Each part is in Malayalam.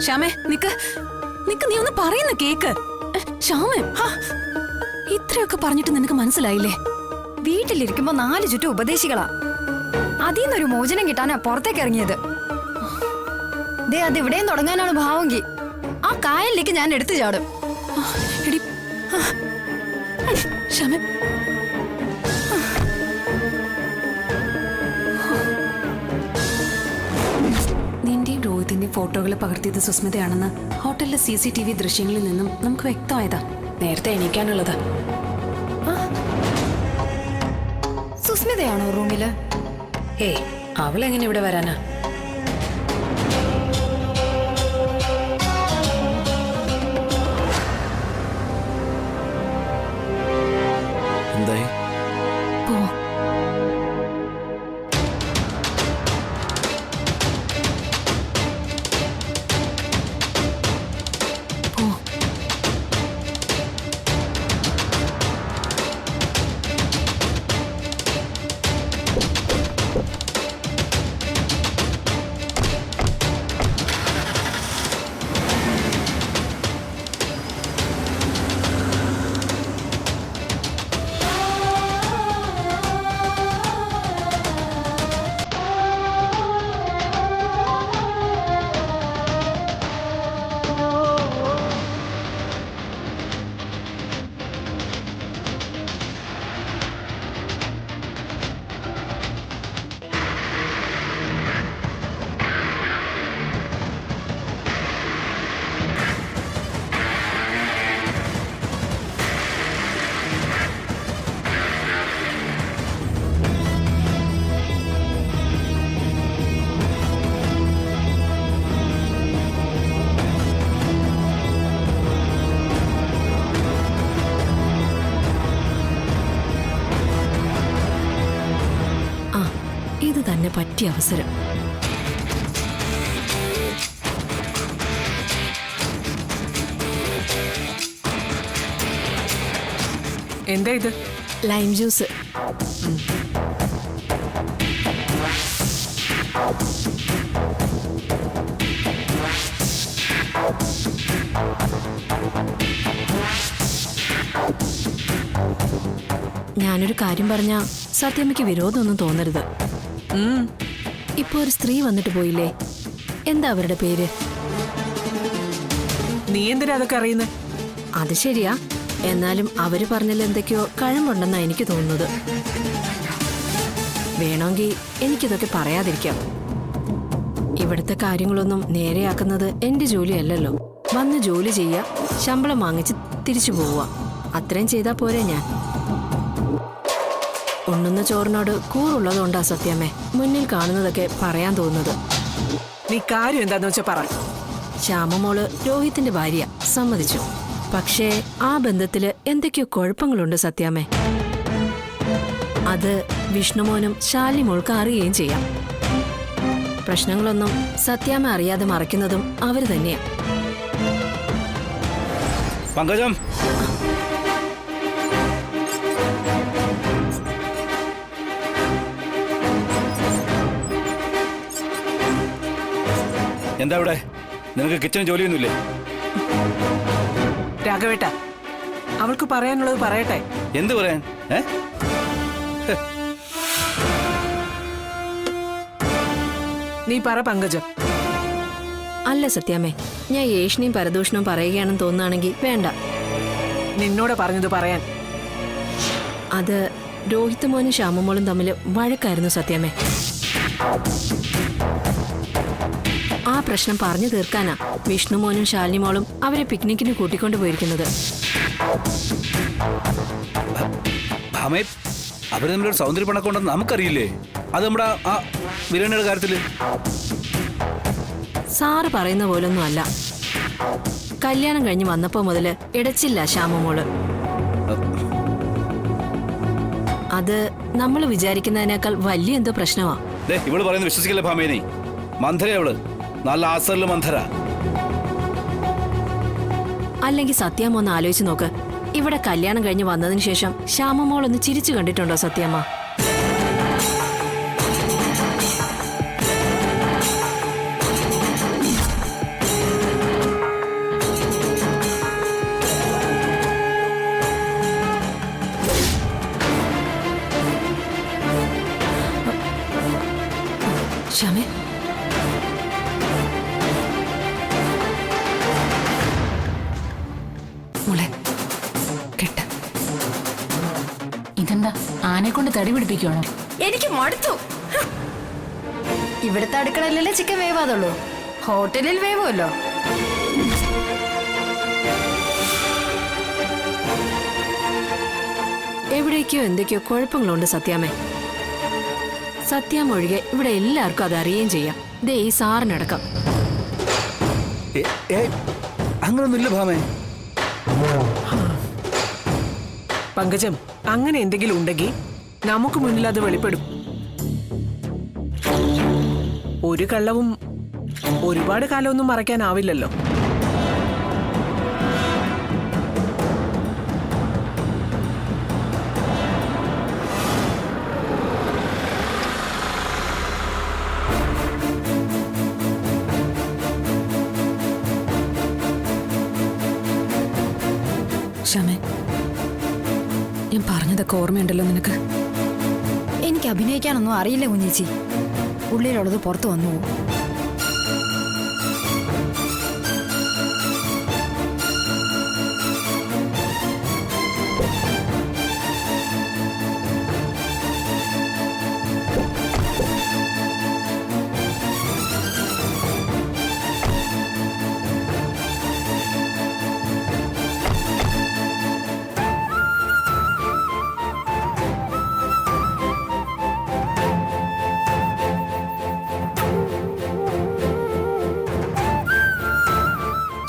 ശ്യാമേ നിക്ക് നിക്ക്, നീ ഒന്ന് പറയുന്ന കേക്ക്. ശ്യാമേ, ഇത്രയൊക്കെ പറഞ്ഞിട്ട് നിനക്ക് മനസ്സിലായില്ലേ? വീട്ടിലിരിക്കുമ്പോ 4 ചുറ്റും ഉപദേശികളാ. അതിന്നൊരു മോചനം കിട്ടാനാ പുറത്തേക്ക് ഇറങ്ങിയത്. ദേ അത് ഇവിടെയും തുടങ്ങാനാണ് ഭാവമെങ്കിൽ ആ കായലിലേക്ക് ഞാൻ എടുത്തു ചാടും. എടി ശ്യാമേ, നിന്റെയും രോഹിതിന്റെയും ഫോട്ടോകൾ പകർത്തിയത് സുസ്മിതയാണെന്ന് ഹോട്ടലിലെ CCTV ദൃശ്യങ്ങളിൽ നിന്നും നമുക്ക് വ്യക്തമായതാ. നേരത്തെ എണീക്കാനുള്ളത്. സുസ്മിതയാണോ റൂമില്? അവളെങ്ങനെ ഇവിടെ വരാനാ? എന്തായി? പോ. ഇത് തന്നെ പറ്റിയ അവസരം. എന്താ ഇത്? Lime juice. ഞാനൊരു കാര്യം പറഞ്ഞാ സത്യമ്മയ്ക്ക് വിരോധമൊന്നും തോന്നരുത്. ഇപ്പൊ ഒരു സ്ത്രീ വന്നിട്ട് പോയില്ലേ, എന്താ അവരുടെ പേര്? നീ എന്തിനാ അതൊക്കെ അറിയുന്നത്? അത് ശരിയാ, എന്നാലും അവര് പറഞ്ഞതിൽ എന്തൊക്കെയോ കഴമ്പുണ്ടെന്നാ എനിക്ക് തോന്നുന്നത്. വേണമെങ്കിൽ എനിക്കിതൊക്കെ പറയാതിരിക്കാം. ഇവിടുത്തെ കാര്യങ്ങളൊന്നും നേരെയാക്കുന്നത് എന്റെ ജോലിയല്ലല്ലോ. വന്ന് ജോലി ചെയ്യുക, ശമ്പളം വാങ്ങിച്ച് തിരിച്ചു പോവുക, അത്രയും ചെയ്താ പോരെ. ഞാൻ ഉണ്ണുന്ന ചോറിനോട് കൂറുള്ളതുകൊണ്ടാ സത്യമേ മുന്നിൽ കാണുന്നതൊക്കെ പറയാൻ തോന്നുന്നത്. നീ കാര്യം എന്താന്ന് വെച്ചാ പറ. ശ്യാമമോള് രോഹിത്തിന്റെ ഭാര്യ, സമ്മതിച്ചു. പക്ഷേ ആ ബന്ധത്തില് എന്തൊക്കെയോ കുഴപ്പങ്ങളുണ്ട് സത്യാമ്മേ. അത് വിഷ്ണുമോനും ശാലിമോൾക്ക് അറിയുകയും ചെയ്യാം. പ്രശ്നങ്ങളൊന്നും സത്യാമ്മ അറിയാതെ മറയ്ക്കുന്നതും അവര് തന്നെയാ. പങ്കജം, എന്താ ഇവിടെ? നിനക്ക് കിച്ചൺ ജോലിയൊന്നുമില്ലേ? രാഘവേട്ട, അവൾക്ക് പറയാനുള്ളത് പറയട്ടെ. എന്ത് പറയാൻ? നീ പറ പങ്കജം. അല്ല സത്യാമ്മേ, ഞാൻ യേഷ്ണിയും പരദൂഷണവും പറയുകയാണെന്ന് തോന്നുകയാണെങ്കിൽ വേണ്ട. നിന്നോട് പറഞ്ഞത് പറയാൻ. അത് രോഹിത് മോനും ശ്യാമമോളും തമ്മിൽ വഴക്കായിരുന്നു സത്യാമ്മേ. ആ പ്രശ്നം പറഞ്ഞു തീർക്കാനാ വിഷ്ണുമോനും ശാലിനിമോളും അവരെ പിക്നിക്കിന് കൂട്ടിക്കൊണ്ടു പോയിരിക്കുന്നത്. അവര് തമ്മിലൊരു സൗന്ദര്യ പണക്കുണ്ടെന്ന് നമുക്കറിയില്ലേ? അത് നമ്മുടെ ആ വിരണിയുടെ കാര്യത്തില് സാറ് പറയുന്ന പോലൊന്നും അല്ല. കല്യാണം കഴിഞ്ഞ് വന്നപ്പോ മുതല് ഇടച്ചില്ല ശ്യാമമോള്. അത് നമ്മൾ വിചാരിക്കുന്നതിനേക്കാൾ വലിയ എന്തോ പ്രശ്നമാ. ഇവള് പറയുന്നത് വിശ്വസിക്കില്ല ഭാമേനി. മന്ധര അവള് നല്ല ആസറില് മന്ധര. അല്ലെങ്കിൽ സത്യാമ്മ ഒന്ന് ആലോചിച്ച് നോക്ക്. ഇവിടെ കല്യാണം കഴിഞ്ഞ് വന്നതിന് ശേഷം ശ്യാമമോളൊന്ന് ചിരിച്ചു കണ്ടിട്ടുണ്ടോ സത്യാമ്മ? ആനെ കൊണ്ട് തടി പിടിപ്പിക്കുവാണോ? എനിക്ക് മടുത്തു. ഇവിടുത്തെ അടുക്കളയിലല്ലേ ചിക്കൻ വേവാതുള്ളൂ, ഹോട്ടലിൽ വേവുമല്ലോ. എവിടേക്കോ എന്തൊക്കെയോ കുഴപ്പങ്ങളുണ്ട് സത്യാമ്മേ. സത്യാമ്മ ഒഴികെ ഇവിടെ എല്ലാവർക്കും അത് അറിയുകയും ചെയ്യാം. ദേ ഈ സാറിനടക്കം. അങ്ങനൊന്നുമില്ല ഭാമേ. പങ്കജം, അങ്ങനെ എന്തെങ്കിലും ഉണ്ടെങ്കിൽ നമുക്ക് മുന്നിൽ അത് വെളിപ്പെടും. ഒരു കള്ളവും ഒരുപാട് കാലമൊന്നും മറയ്ക്കാനാവില്ലല്ലോ. ക്ഷമേ, ഞാൻ പറഞ്ഞതൊക്കെ ഓർമ്മയുണ്ടല്ലോ നിനക്ക്? എനിക്ക് അഭിനയിക്കാനൊന്നും അറിയില്ല കുഞ്ഞേച്ചി. ഉള്ളിലുള്ളത് പുറത്തു വന്നു പോകും.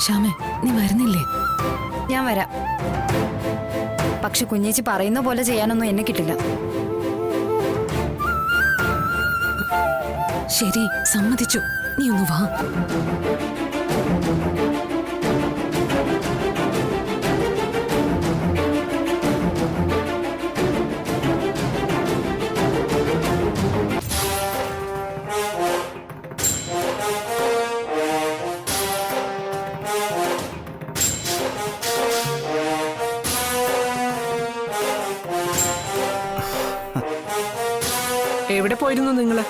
ശ്യാമേ, നീ വരുന്നില്ലേ? ഞാൻ വരാം. പക്ഷെ കുഞ്ഞേച്ചി പറയുന്ന പോലെ ചെയ്യാനൊന്നും എന്നെ കിട്ടില്ല. ശരി, സമ്മതിച്ചു. നീ ഒന്ന് വാ. എവിടെ പോയിരുന്നു നിങ്ങള്?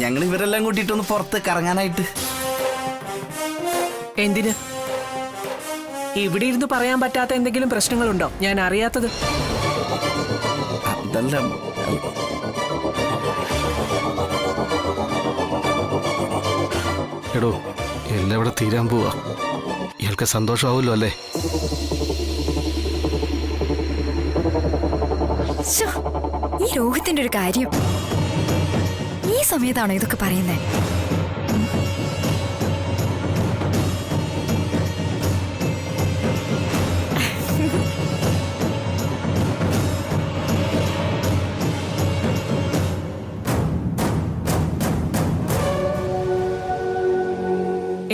ഞങ്ങൾ ഇവരെല്ലാം കൂട്ടിയിട്ടൊന്ന് പുറത്ത് കറങ്ങാനായിട്ട്. എന്തിന്? ഇവിടെ ഇരുന്ന് പറയാൻ പറ്റാത്ത എന്തെങ്കിലും പ്രശ്നങ്ങളുണ്ടോ ഞാൻ അറിയാത്തത്? അതല്ല, എടോ, എല്ലാം ഇവിടെ തീരാൻ പോവാ. ഇയാൾക്ക് സന്തോഷമാവുമല്ലോ അല്ലേ? ഈ രോഹിത്തിന്റെ ഒരു കാര്യം, ഈ സമയത്താണോ ഇതൊക്കെ പറയുന്നേ?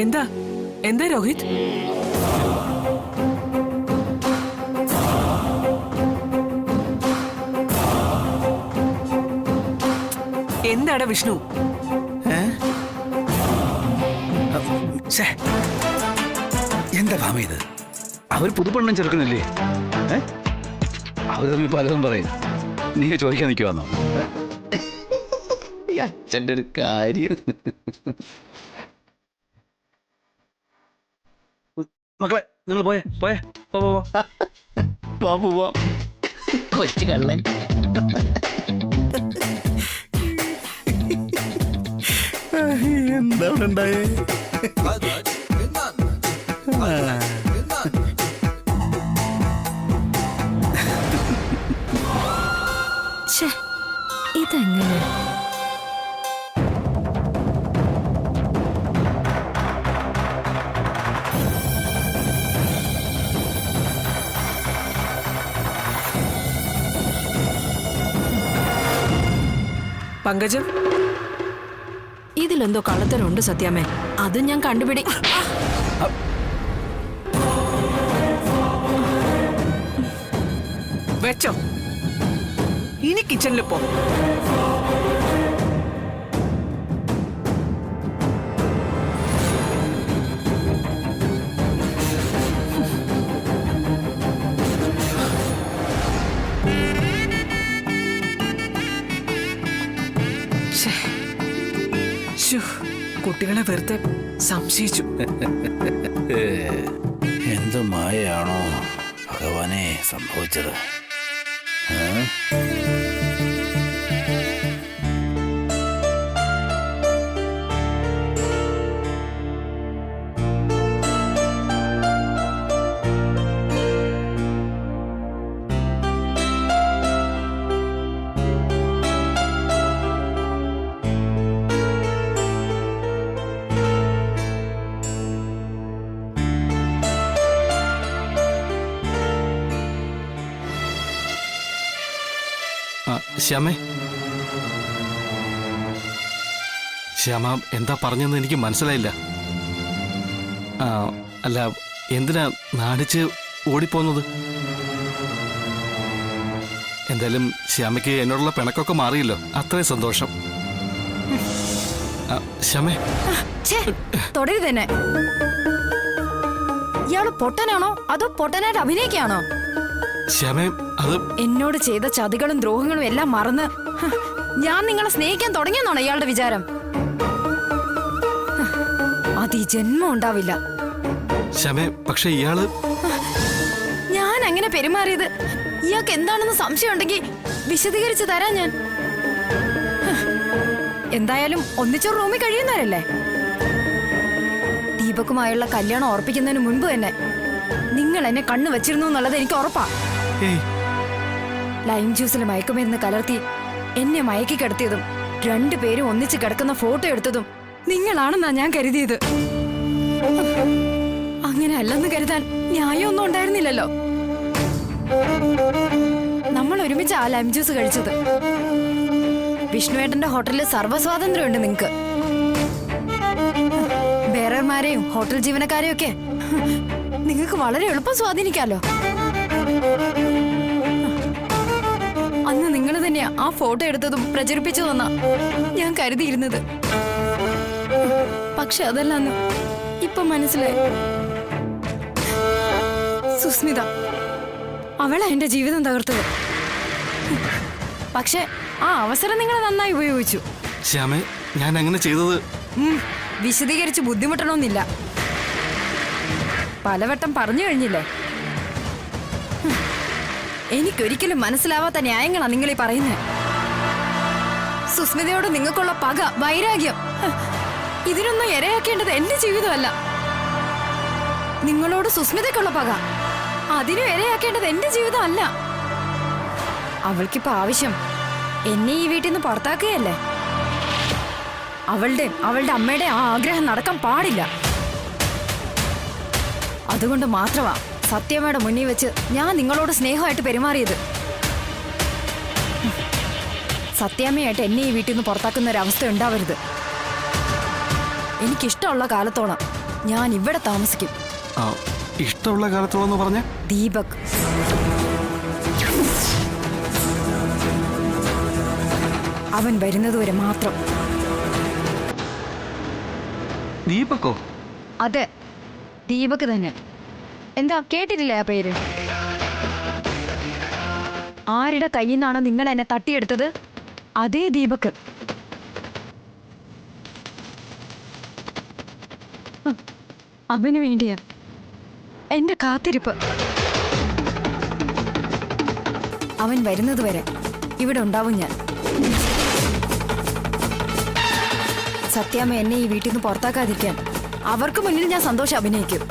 എന്താ എന്താ രോഹിത്? എന്താടാ വിഷ്ണു? എന്താ ഭാമ ഇത്? അവർ പുതുപ്പെണ്ണം ചെറുക്കണല്ലേ? അവർ തമ്മിൽ പലതും പറയും. നീ ചോദിക്കാൻ നിൽക്കുവാന്നോ? അച്ഛൻ്റെ ഒരു കാര്യം. മക്കളെ, നിങ്ങൾ പോയേ പോയേ പോവാ. കൊച്ചു കള്ളൻ. എന്താ അവിടെ ഉണ്ടായേ? ഇതെങ്ങനെ? പങ്കജം, ഇതിലെന്തോ കള്ളത്തരമുണ്ട് സത്യാമ്മേ. അതും ഞാൻ കണ്ടുപിടി. വെച്ചോ, ഇനി കിച്ചണിൽ പോ. കുട്ടികളെ വെറുതെ സംശയിച്ചു. എന്ത് മായയാണോ ഭഗവാനെ സംഭവിച്ചത്? ശ്യാമേ, ശ്യാമ എന്താ പറഞ്ഞെന്ന് എനിക്ക് മനസ്സിലായില്ല. അല്ല, എന്തിനാ നാണിച്ച് ഓടിപ്പോന്നത്? എന്തായാലും ശ്യാമയ്ക്ക് എന്നോടുള്ള പിണക്കൊക്കെ മാറിയല്ലോ, അത്രയും സന്തോഷം. ശ്യാമേ, തൊടരുത് തന്നെ. ഇയാള് പൊട്ടനാണോ അതോ പൊട്ടനായിട്ട് അഭിനയിക്കാണോ? ശ്യാമേ, അത് എന്നോട് ചെയ്ത ചതികളും ദ്രോഹങ്ങളും എല്ലാം മറന്ന് ഞാൻ നിങ്ങളെ സ്നേഹിക്കാൻ തുടങ്ങിയെന്നാണോ ഇയാളുടെ വിചാരം? അത് ഈ ജന്മം ഉണ്ടാവില്ല. ശ്യാമേ, പക്ഷെ ഇയാള് ഞാൻ അങ്ങനെ പെരുമാറിയത് ഇയാൾക്ക് എന്താണെന്ന് സംശയം ഉണ്ടെങ്കിൽ വിശദീകരിച്ച് തരാം ഞാൻ. എന്തായാലും ഒന്നിച്ചൊരു റൂമിൽ കഴിയുന്നവരല്ലേ. ദീപക്കുമായുള്ള കല്യാണം ഉറപ്പിക്കുന്നതിന് മുൻപ് തന്നെ നിങ്ങൾ എന്നെ കണ്ണു വെച്ചിരുന്നു എന്നുള്ളത് എനിക്ക് ഉറപ്പാ. ലൈം ജ്യൂസിൽ മയക്കുമരുന്ന് കലർത്തി എന്നെ മയക്കി കിടത്തിയതും രണ്ടുപേരും ഒന്നിച്ച് കിടക്കുന്ന ഫോട്ടോ എടുത്തതും നിങ്ങളാണെന്നാ ഞാൻ കരുതിയത്. അങ്ങനെ അല്ലെന്ന് കരുതാൻ ന്യായമൊന്നും ഉണ്ടായിരുന്നില്ലല്ലോ. നമ്മൾ ഒരുമിച്ച് ആ ലൈം ജ്യൂസ് കഴിച്ചത്. വിഷ്ണുവേട്ടന്റെ ഹോട്ടലിൽ സർവ്വസ്വാതന്ത്ര്യമുണ്ട് നിങ്ങക്ക്. ബേറർമാരെയും ഹോട്ടൽ ജീവനക്കാരെയും ഒക്കെ നിങ്ങൾക്ക് വളരെ എളുപ്പം സ്വാധീനിക്കാലോ. അന്ന് നിങ്ങൾ തന്നെയാ ആ ഫോട്ടോ എടുത്തതും പ്രചരിപ്പിച്ചതെന്നാ ഞാൻ കരുതിയിരുന്നത്. പക്ഷെ അതല്ലാന്ന് ഇപ്പൊ മനസ്സിലായി. സുസ്മിത, അവളാ എന്റെ ജീവിതം തകർത്തത്. പക്ഷെ ആ അവസരം നിങ്ങൾ നന്നായി ഉപയോഗിച്ചു. ശ്യാമേ, ഞാൻ അങ്ങനെ ചെയ്തത് വിശദീകരിച്ച് ബുദ്ധിമുട്ടണമെന്നില്ല. പലവട്ടം പറഞ്ഞു കഴിഞ്ഞില്ലേ. എനിക്കൊരിക്കലും മനസ്സിലാവാത്ത ന്യായങ്ങളാ നിങ്ങളീ പറയുന്നത്. സുസ്മിതയോട് നിങ്ങൾക്കുള്ള പക, വൈരാഗ്യം, ഇതിനൊന്നും ഇരയാക്കേണ്ടത് എന്റെ ജീവിതമല്ല. നിങ്ങളോട് സുസ്മിതയ്ക്കുള്ള പക, അതിനും ഇരയാക്കേണ്ടത് എന്റെ ജീവിതമല്ല. അവൾക്കിപ്പോ ആവശ്യം എന്നെ ഈ വീട്ടിൽ നിന്ന് പുറത്താക്കുകയല്ലേ. അവളുടെ അമ്മയുടെ ആ ആഗ്രഹം നടക്കാൻ പാടില്ല. അതുകൊണ്ട് മാത്രമാ സത്യമ്മയുടെ മുന്നിൽ വെച്ച് ഞാൻ നിങ്ങളോട് സ്നേഹമായിട്ട് പെരുമാറിയത്. സത്യാമ്മയായിട്ട് എന്നെ ഈ വീട്ടിൽ നിന്ന് പുറത്താക്കുന്ന ഒരവസ്ഥ ഉണ്ടാവരുത്. എനിക്കിഷ്ടമുള്ള കാലത്തോളം ഞാൻ ഇവിടെ താമസിക്കും. ഇഷ്ടമുള്ള കാലത്തോളം എന്ന് പറഞ്ഞ ദീപക്. അവൻ വരുന്നതുവരെ മാത്രം. ദീപക്കോ? അതെ, ദീപക് തന്നെ. എന്താ കേട്ടിട്ടില്ലേ ആ പേര്? ആരുടെ കയ്യിൽ നിന്നാണ് നിങ്ങൾ എന്നെ തട്ടിയെടുത്തത്? അതേ ദീപക്. അവന് വേണ്ടിയാ എന്റെ കാത്തിരിപ്പ്. അവൻ വരുന്നതുവരെ ഇവിടെ ഉണ്ടാവും ഞാൻ. സത്യാമ്മ എന്നെ ഈ വീട്ടിൽ നിന്ന് പുറത്താക്കാതിരിക്കാൻ അവർക്ക് മുന്നിൽ ഞാൻ സന്തോഷം അഭിനയിക്കും.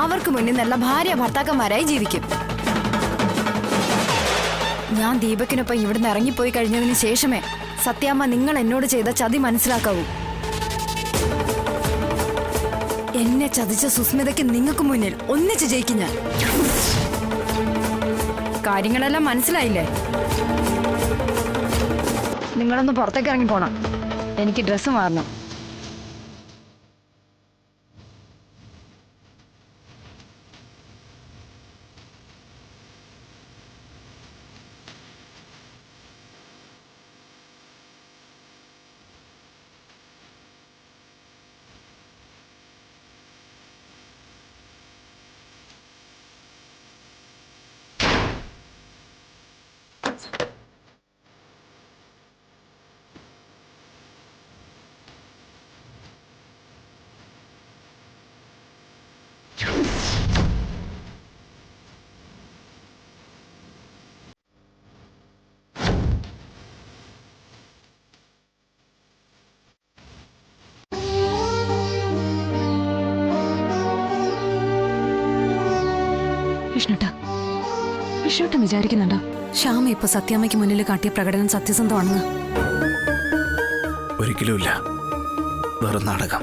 അവർക്ക് മുന്നിൽ നല്ല ഭാര്യ ഭർത്താക്കന്മാരായി ജീവിക്കും. ഞാൻ ദീപക്കിനൊപ്പം ഇവിടുന്ന് ഇറങ്ങിപ്പോയി കഴിഞ്ഞതിന് ശേഷമേ സത്യാമ്മ നിങ്ങൾ എന്നോട് ചെയ്ത ചതി മനസ്സിലാക്കാവൂ. എന്നെ ചതിച്ച സുസ്മിതയ്ക്ക് നിങ്ങൾക്ക് മുന്നിൽ ഒന്നിച്ച് ജയിക്കും ഞാൻ. കാര്യങ്ങളെല്ലാം മനസ്സിലായില്ലേ? നിങ്ങളൊന്ന് പുറത്തേക്ക് ഇറങ്ങി പോണം. എനിക്ക് ഡ്രസ്സ് മാറണം. വിഷ്ണുട്ടൻ വിചാരിക്കുന്നുണ്ടോ ശ്യാമ ഇപ്പൊ സത്യാമ്മയ്ക്ക് മുന്നിൽ കാട്ടിയ പ്രകടനം സത്യസന്ധമാണെന്ന്? ഒരിക്കലുമില്ല, വെറും നാടകം.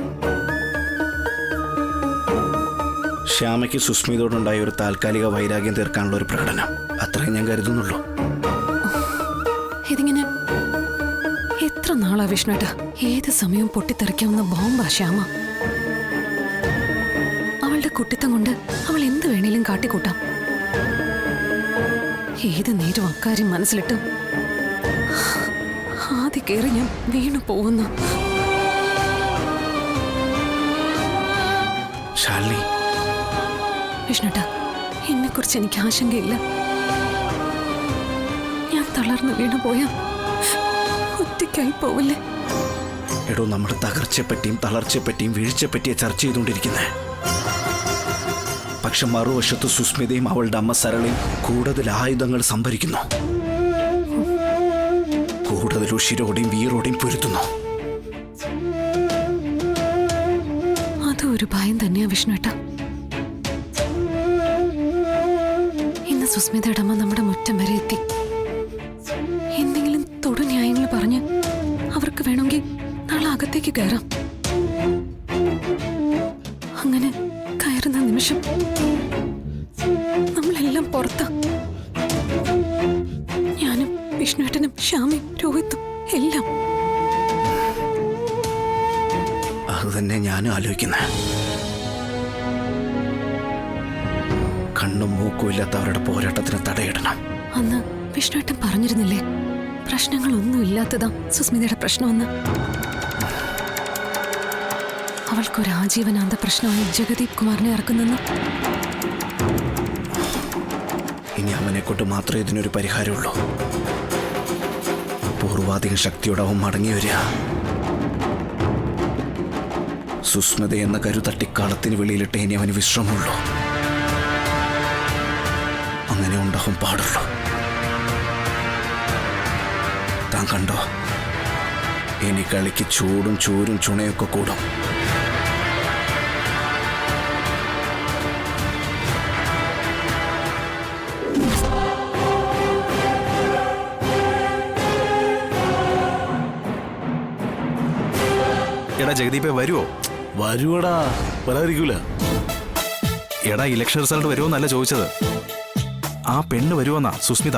ശ്യാമയ്ക്ക് സുസ്മിതയോടുണ്ടായ ഒരു താൽക്കാലിക വൈരാഗ്യം തീർക്കാനുള്ള ഒരു പ്രകടനം, അത്രയും ഞാൻ കരുതുന്നുള്ളൂ. മോളാ വിഷ്ണുട്ട. ഏത് സമയവും പൊട്ടിത്തെറിക്കാവുന്ന ബോംബാ ശ്യാമ. അവളുടെ കുട്ടിത്തം കൊണ്ട് അവൾ എന്ത് വേണേലും കാട്ടിക്കൂട്ടാം. ഏത് നേരം അക്കാര്യം മനസ്സിലിട്ട് ആദ്യ കയറി ഞാൻ വീണു പോകുന്നു. ശാലിനി, വിഷ്ണുട്ട, എന്നെക്കുറിച്ച് എനിക്ക് ആശങ്കയില്ല. ഞാൻ തളർന്നു വീണു പോയാ ഒറ്റയ്ക്കായി പോവില്ലേ? എടോ, നമ്മുടെ തകർച്ചയെപ്പറ്റിയും തളർച്ചയെപ്പറ്റിയും വീഴ്ചയെപ്പറ്റിയാ ചർച്ച ചെയ്തുകൊണ്ടിരിക്കുന്നത്. പക്ഷെ മറുവശത്ത് സുസ്മിതയും അവളുടെ അമ്മ സരളയും കൂടുതൽ ആയുധങ്ങൾ സംഭരിക്കുന്നു. കൂടുതൽ ഉഷിരോടെയും വീറോടെയും പൊരുത്തുന്നു. അതും ഒരു ഭയം തന്നെയാ വിഷ്ണുട്ട. ഇന്ന് സുസ്മിതയുടെ അമ്മ നമ്മുടെ മുറ്റം വരെ എത്തി. എന്തെങ്കിലും തൊടു ന്യായങ്ങൾ പറഞ്ഞ് അവർക്ക് വേണമെങ്കിൽ നാളെ അകത്തേക്ക് കയറാം. അങ്ങനെ കയറുന്ന നിമിഷം നമ്മളെല്ലാം പുറത്താ. ഞാനും വിഷ്ണുവേട്ടനും ശ്യാമയും രോഹിത്തും എല്ലാം. അത് തന്നെ ഞാനും ആലോചിക്കുന്നത്. കണ്ണും മൂക്കും ഇല്ലാത്തവരുടെ പോരാട്ടത്തിന് തടയിടണം. അന്ന് വിഷ്ണുവേട്ടൻ പറഞ്ഞിരുന്നില്ലേ, പ്രശ്നങ്ങളൊന്നും ഇല്ലാത്തതാ സുസ്മിതയുടെ പ്രശ്നമെന്ന്. അവൾക്കൊരു ആജീവനാന്ത പ്രശ്നമായി ജഗദീപ് കുമാറിനെ ഇറക്കുന്നെന്ന്. ഇനി അവനെ കൊണ്ട് മാത്രമേ ഇതിനൊരു പരിഹാരമുള്ളൂ. പൂർവാധിക ശക്തിയോടെ അവൻ മടങ്ങി വരിക. സുസ്മിത എന്ന കരുതട്ടിക്കാളത്തിന് വെളിയിലിട്ട് ഇനി അവന് വിശ്രമമുള്ളൂ. അങ്ങനെ ഉണ്ടാവാൻ പാടുള്ളൂ. താൻ കണ്ടോ, ഇനി കളിക്ക് ചൂടും ചൂരും ചുണയൊക്കെ കൂടും. എടാ ജഗദീപേ, വരുവോ? വരുവടാ, വരാതിരിക്കൂല. എടാ, ഇലക്ഷൻ റിസൾട്ട് വരുമോന്നല്ല ചോദിച്ചത്, ആ പെണ്ണ് വരുമോന്നാ സുസ്മിത.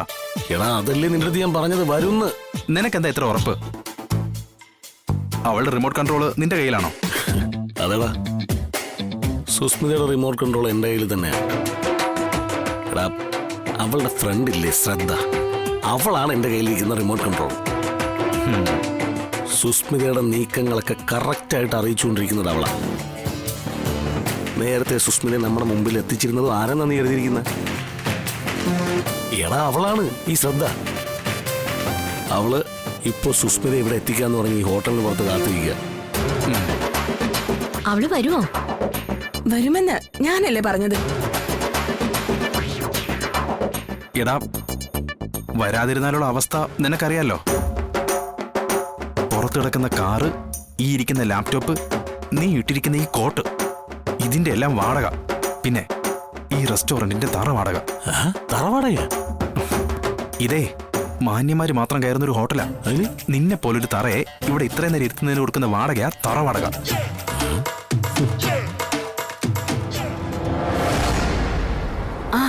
എടാ, അതല്ലേ നിന്റെ അടുത്ത് ഞാൻ പറഞ്ഞത്, വരുന്ന്. നിനക്കെന്താ എത്ര ഉറപ്പ്? അവളുടെ റിമോട്ട് കൺട്രോള് നിന്റെ കയ്യിലാണോ? അതെടാ, സുസ്മിതയുടെ റിമോട്ട് കൺട്രോൾ എൻ്റെ കയ്യിൽ തന്നെയാണ്. എടാ, അവളുടെ ഫ്രണ്ട് ഇല്ലേ ശ്രദ്ധ, അവളാണ് എൻ്റെ കയ്യിലിരിക്കുന്ന റിമോട്ട് കൺട്രോൾ. സുസ്മിതയുടെ നീക്കങ്ങളൊക്കെ കറക്റ്റായിട്ട് അറിയിച്ചുകൊണ്ടിരിക്കുന്നത് അവളാണ്. നേരത്തെ സുസ്മിതയെ നമ്മുടെ മുമ്പിൽ എത്തിച്ചിരുന്നത് ആരെന്നാ നീ എഴുതിയിരിക്കുന്നത്? എടാ, അവളാണ് ഈ ശ്രദ്ധ. അവള് ഇപ്പൊ സുസ്മിത ഇവിടെ എത്തിക്കാന്ന് പറഞ്ഞ് ഈ ഹോട്ടലിന് പുറത്ത് കാത്തിരിക്കുക. അവള് വരുമോ? വരുമെന്ന് ഞാനല്ലേ പറഞ്ഞത്. എടാ, വരാതിരുന്നാലുള്ള അവസ്ഥ നിനക്കറിയാലോ. പുറത്ത് കിടക്കുന്ന കാറ്, ഈ ഇരിക്കുന്ന ലാപ്ടോപ്പ്, നീ ഇട്ടിരിക്കുന്ന ഈ കോട്ട്, ഇതിന്റെ എല്ലാം വാടക. പിന്നെ ഈ റെസ്റ്റോറന്റിന്റെ തറ വാടക. തറവാടക? ഇതേ മാന്യന്മാര് മാത്രം കയറുന്ന ഒരു ഹോട്ടലാ. നിന്നെ പോലൊരു തറയെ ഇവിടെ ഇത്രയും നേരം ഇരുത്തുന്നതിന് കൊടുക്കുന്ന വാടകയാ തറ വാടക. ആ,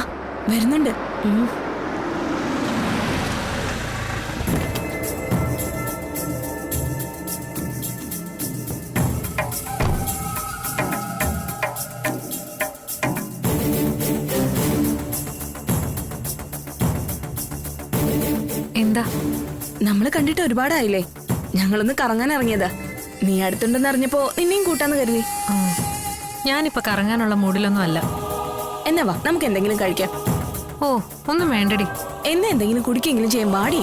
വരുന്നുണ്ട്. എന്താ? നമ്മള് കണ്ടിട്ട് ഒരുപാടായില്ലേ, ഞങ്ങളൊന്ന് കറങ്ങാൻ ഇറങ്ങിയതാ. നീ അടുത്തുണ്ടെന്ന് അറിഞ്ഞപ്പോ നിന്നെയും കൂട്ടാന്ന് കരുതി. ഞാനിപ്പോ കറങ്ങാനുള്ള മൂഡിലൊന്നും അല്ല. എന്നാ വാ, നമുക്ക് എന്തെങ്കിലും കഴിക്കാം. ഓ, ഒന്നും വേണ്ടടി. എന്നെ എന്തെങ്കിലും കുടിക്കെങ്കിലും ചെയ്യാൻ പാടി.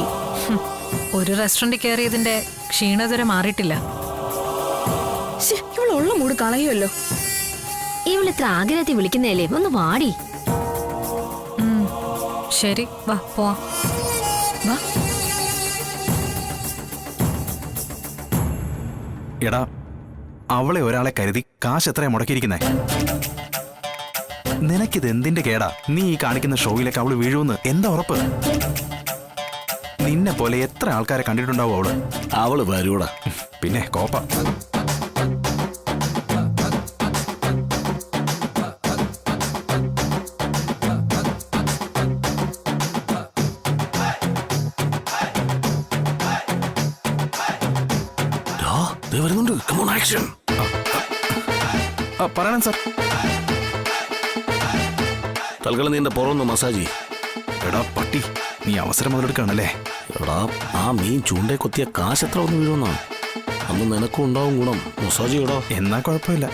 ഒരു റെസ്റ്റോറന്റിൽ കയറിയതിന്റെ ക്ഷീണതര മാറിയിട്ടില്ല. ഇവളുള്ള മൂഡ് കളയുമല്ലോ. ഇവളിത്ര ആഗ്രഹത്തിൽ വിളിക്കുന്നതല്ലേ, ഒന്ന് വാടി. ശരി, വാ പോവാം. വാ. എടാ, അവളെ ഒരാളെ കരുതി കാശ് എത്രയാ മുടക്കിയിരിക്കുന്നേ? നിനക്കിത് എന്തിന്റെ കേടാ? നീ ഈ കാണിക്കുന്ന ഷോയിലേക്ക് അവള് വീഴുമെന്ന് എന്താ ഉറപ്പ്? നിന്നെ പോലെ എത്ര ആൾക്കാരെ കണ്ടിട്ടുണ്ടാവും അവള്? അവള് വരൂടാ. പിന്നെ കോപ്പ. ആക്ഷൻ. പറയണം സാർ. തൽക്കാലം നീ എന്റെ പുറമൊന്ന് മസാജ് ചെയ്യ്. എടാ പട്ടി, നീ അവസരം മുതലെടുക്കുകയാണല്ലേ? എടാ ആ മീൻ ചൂണ്ടേ കൊത്തിയ കാശ് എത്ര ഒന്ന് വീഴുമെന്നാണ്. അന്ന് നിനക്കും ഉണ്ടാവും ഗുണം. മസാജ് ചെയ്യടാ. എന്നാ കുഴപ്പമില്ല.